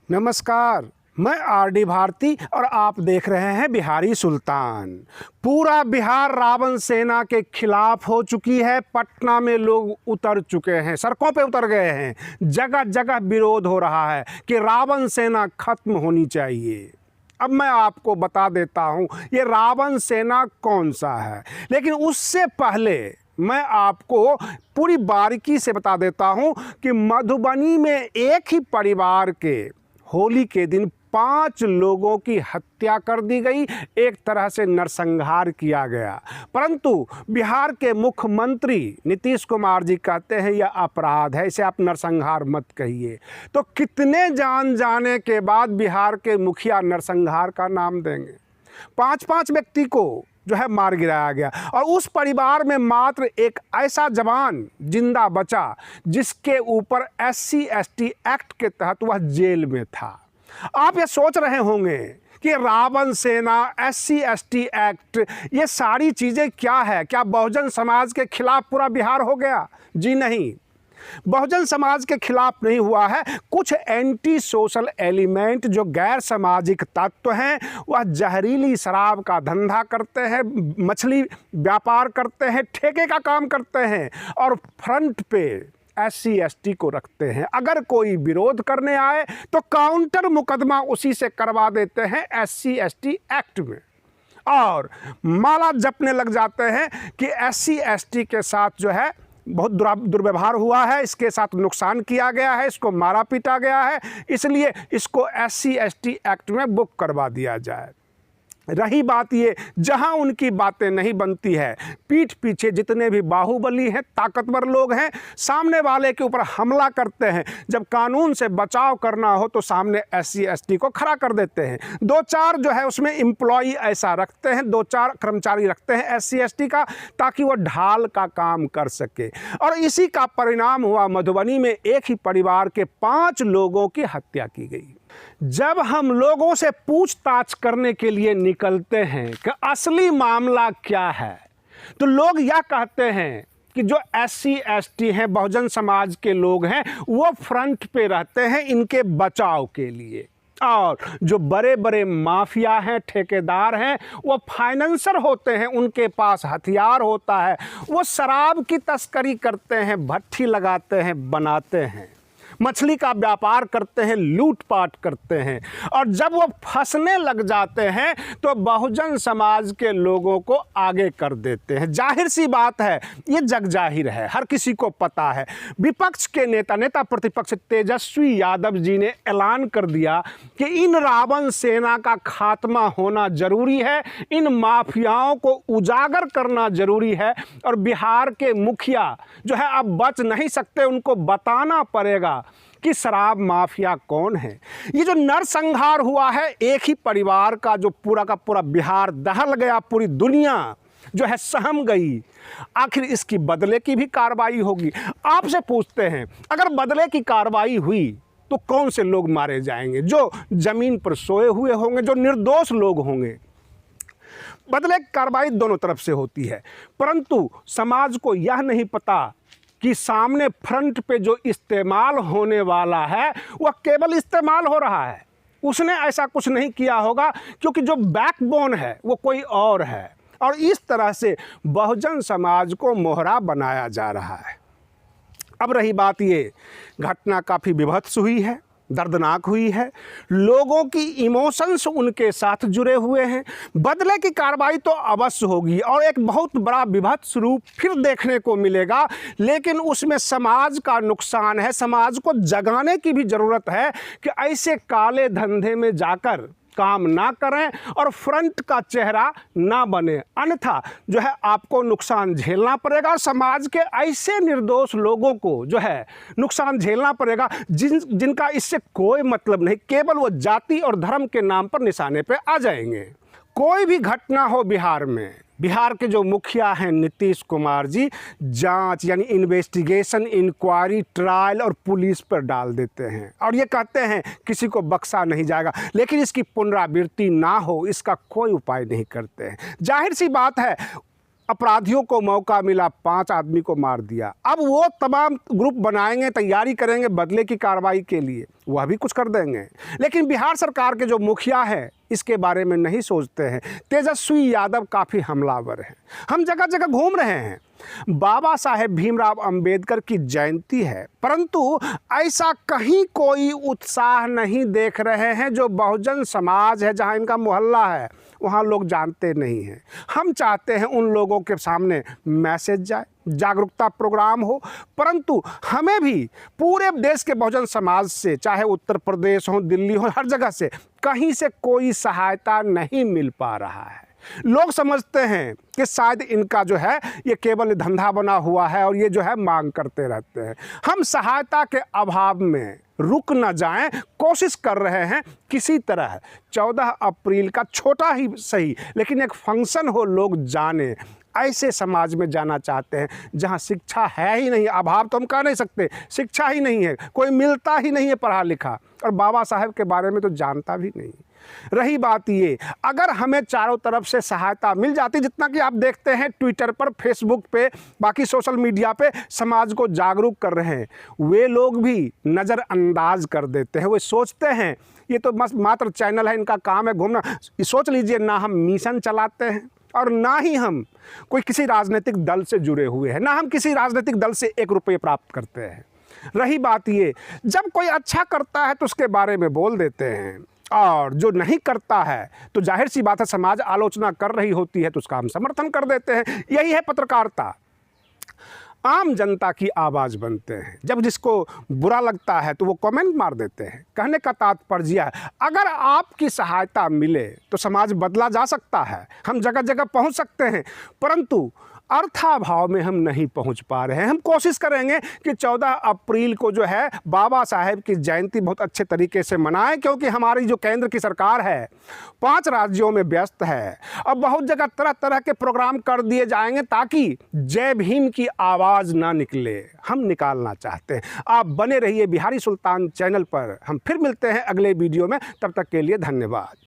नमस्कार, मैं आरडी भारती और आप देख रहे हैं बिहारी सुल्तान। पूरा बिहार रावण सेना के खिलाफ हो चुकी है। पटना में लोग उतर चुके हैं, सड़कों पे उतर गए हैं। जगह जगह विरोध हो रहा है कि रावण सेना खत्म होनी चाहिए। अब मैं आपको बता देता हूँ ये रावण सेना कौन सा है, लेकिन उससे पहले मैं आपको पूरी बारीकी से बता देता हूँ कि मधुबनी में एक ही परिवार के होली के दिन 5 लोगों की हत्या कर दी गई। एक तरह से नरसंहार किया गया, परंतु बिहार के मुख्यमंत्री नीतीश कुमार जी कहते हैं यह अपराध है, इसे आप नरसंहार मत कहिए। तो कितने जान जाने के बाद बिहार के मुखिया नरसंहार का नाम देंगे? 5-5 व्यक्ति को जो है मार गिराया गया, और उस परिवार में मात्र एक ऐसा जवान जिंदा बचा जिसके ऊपर SC/ST एक्ट के तहत वह जेल में था। आप ये सोच रहे होंगे कि रावण सेना, SC/ST एक्ट, ये सारी चीज़ें क्या है? क्या बहुजन समाज के खिलाफ पूरा बिहार हो गया? जी नहीं, बहुजन समाज के खिलाफ नहीं हुआ है। कुछ एंटी सोशल एलिमेंट जो गैर सामाजिक तत्व हैं, वह जहरीली शराब का धंधा करते हैं, मछली व्यापार करते हैं, ठेके का काम करते हैं और फ्रंट पे SC/ST को रखते हैं। अगर कोई विरोध करने आए तो काउंटर मुकदमा उसी से करवा देते हैं SC/ST एक्ट में, और माला जपने लग जाते हैं कि SC/ST के साथ जो है बहुत दुर्व्यवहार हुआ है, इसके साथ नुकसान किया गया है, इसको मारा पीटा गया है, इसलिए इसको SC/ST एक्ट में बुक करवा दिया जाए। रही बात ये, जहां उनकी बातें नहीं बनती है, पीठ पीछे जितने भी बाहुबली हैं, ताकतवर लोग हैं, सामने वाले के ऊपर हमला करते हैं। जब कानून से बचाव करना हो तो सामने SC/ST को खड़ा कर देते हैं। 2-4 जो है उसमें एम्प्लॉई ऐसा रखते हैं, 2-4 कर्मचारी रखते हैं SC/ST का, ताकि वो ढाल का काम कर सके। और इसी का परिणाम हुआ, मधुबनी में एक ही परिवार के 5 लोगों की हत्या की गई। जब हम लोगों से पूछताछ करने के लिए निकलते हैं कि असली मामला क्या है, तो लोग यह कहते हैं कि जो SC/ST हैं, बहुजन समाज के लोग हैं, वो फ्रंट पे रहते हैं इनके बचाव के लिए, और जो बड़े बड़े माफिया हैं, ठेकेदार हैं, वो फाइनेंसर होते हैं, उनके पास हथियार होता है, वो शराब की तस्करी करते हैं, भट्ठी लगाते हैं, बनाते हैं, मछली का व्यापार करते हैं, लूटपाट करते हैं, और जब वो फंसने लग जाते हैं तो बहुजन समाज के लोगों को आगे कर देते हैं। जाहिर सी बात है, ये जग जाहिर है, हर किसी को पता है। विपक्ष के नेता प्रतिपक्ष तेजस्वी यादव जी ने ऐलान कर दिया कि इन रावण सेना का खात्मा होना जरूरी है, इन माफियाओं को उजागर करना जरूरी है, और बिहार के मुखिया जो है अब बच नहीं सकते, उनको बताना पड़ेगा कि शराब माफिया कौन है। ये जो नरसंहार हुआ है एक ही परिवार का, जो पूरा का पूरा बिहार दहल गया, पूरी दुनिया जो है सहम गई, आखिर इसकी बदले की भी कार्रवाई होगी। आपसे पूछते हैं, अगर बदले की कार्रवाई हुई तो कौन से लोग मारे जाएंगे? जो जमीन पर सोए हुए होंगे, जो निर्दोष लोग होंगे। बदले की कार्रवाई दोनों तरफ से होती है, परंतु समाज को यह नहीं पता कि सामने फ्रंट पे जो इस्तेमाल होने वाला है वह केवल इस्तेमाल हो रहा है। उसने ऐसा कुछ नहीं किया होगा, क्योंकि जो बैकबोन है वो कोई और है, और इस तरह से बहुजन समाज को मोहरा बनाया जा रहा है। अब रही बात, ये घटना काफ़ी विभत्स हुई है, दर्दनाक हुई है, लोगों की इमोशंस उनके साथ जुड़े हुए हैं। बदले की कार्रवाई तो अवश्य होगी, और एक बहुत बड़ा विभत्स रूप फिर देखने को मिलेगा, लेकिन उसमें समाज का नुकसान है। समाज को जगाने की भी ज़रूरत है कि ऐसे काले धंधे में जाकर काम ना करें और फ्रंट का चेहरा ना बने, अन्यथा जो है आपको नुकसान झेलना पड़ेगा, और समाज के ऐसे निर्दोष लोगों को जो है नुकसान झेलना पड़ेगा जिनका इससे कोई मतलब नहीं, केवल वो जाति और धर्म के नाम पर निशाने पे आ जाएंगे। कोई भी घटना हो बिहार में, बिहार के जो मुखिया हैं नीतीश कुमार जी, जांच यानी इन्वेस्टिगेशन, इंक्वायरी, ट्रायल और पुलिस पर डाल देते हैं, और ये कहते हैं किसी को बख्शा नहीं जाएगा, लेकिन इसकी पुनरावृत्ति ना हो इसका कोई उपाय नहीं करते हैं। जाहिर सी बात है, अपराधियों को मौका मिला, 5 आदमी को मार दिया। अब वो तमाम ग्रुप बनाएंगे, तैयारी करेंगे बदले की कार्रवाई के लिए, वह भी कुछ कर देंगे। लेकिन बिहार सरकार के जो मुखिया हैं इसके बारे में नहीं सोचते हैं। तेजस्वी यादव काफ़ी हमलावर हैं। हम जगह जगह घूम रहे हैं। बाबा साहेब भीमराव अंबेडकर की जयंती है, परंतु ऐसा कहीं कोई उत्साह नहीं देख रहे हैं। जो बहुजन समाज है, जहां इनका मोहल्ला है, वहाँ लोग जानते नहीं हैं। हम चाहते हैं उन लोगों के सामने मैसेज जाए, जागरूकता प्रोग्राम हो, परंतु हमें भी पूरे देश के बहुजन समाज से, चाहे उत्तर प्रदेश हो, दिल्ली हो, हर जगह से कहीं से कोई सहायता नहीं मिल पा रहा है। लोग समझते हैं कि शायद इनका जो है ये केवल धंधा बना हुआ है और ये जो है मांग करते रहते हैं। हम सहायता के अभाव में रुक न जाएं, कोशिश कर रहे हैं किसी तरह 14 अप्रैल का छोटा ही सही लेकिन एक फंक्शन हो, लोग जाने। ऐसे समाज में जाना चाहते हैं जहां शिक्षा है ही नहीं। अभाव तो हम कह नहीं सकते, शिक्षा ही नहीं है, कोई मिलता ही नहीं है पढ़ा लिखा, और बाबा साहेब के बारे में तो जानता भी नहीं। रही बात ये, अगर हमें चारों तरफ से सहायता मिल जाती, जितना कि आप देखते हैं ट्विटर पर, फेसबुक पे, बाकी सोशल मीडिया पे समाज को जागरूक कर रहे हैं, वे लोग भी नज़रअंदाज कर देते हैं। वे सोचते हैं ये तो मात्र चैनल है, इनका काम है घूमना। सोच लीजिए, ना हम मिशन चलाते हैं और ना ही हम कोई किसी राजनीतिक दल से जुड़े हुए हैं, ना हम किसी राजनीतिक दल से 1 रुपये प्राप्त करते हैं। रही बात ये, जब कोई अच्छा करता है तो उसके बारे में बोल देते हैं, और जो नहीं करता है तो जाहिर सी बात है समाज आलोचना कर रही होती है तो उसका हम समर्थन कर देते हैं। यही है पत्रकारिता। आम जनता की आवाज़ बनते हैं। जब जिसको बुरा लगता है तो वो कमेंट मार देते हैं। कहने का तात्पर्य है, अगर आपकी सहायता मिले तो समाज बदला जा सकता है, हम जगह जगह पहुंच सकते हैं, परंतु अर्थाभाव में हम नहीं पहुंच पा रहे हैं। हम कोशिश करेंगे कि 14 अप्रैल को जो है बाबा साहेब की जयंती बहुत अच्छे तरीके से मनाएं, क्योंकि हमारी जो केंद्र की सरकार है 5 राज्यों में व्यस्त है। अब बहुत जगह तरह तरह के प्रोग्राम कर दिए जाएंगे ताकि जय भीम की आवाज़ ना निकले। हम निकालना चाहते हैं। आप बने रहिए बिहारी सुल्तान चैनल पर। हम फिर मिलते हैं अगले वीडियो में, तब तक के लिए धन्यवाद।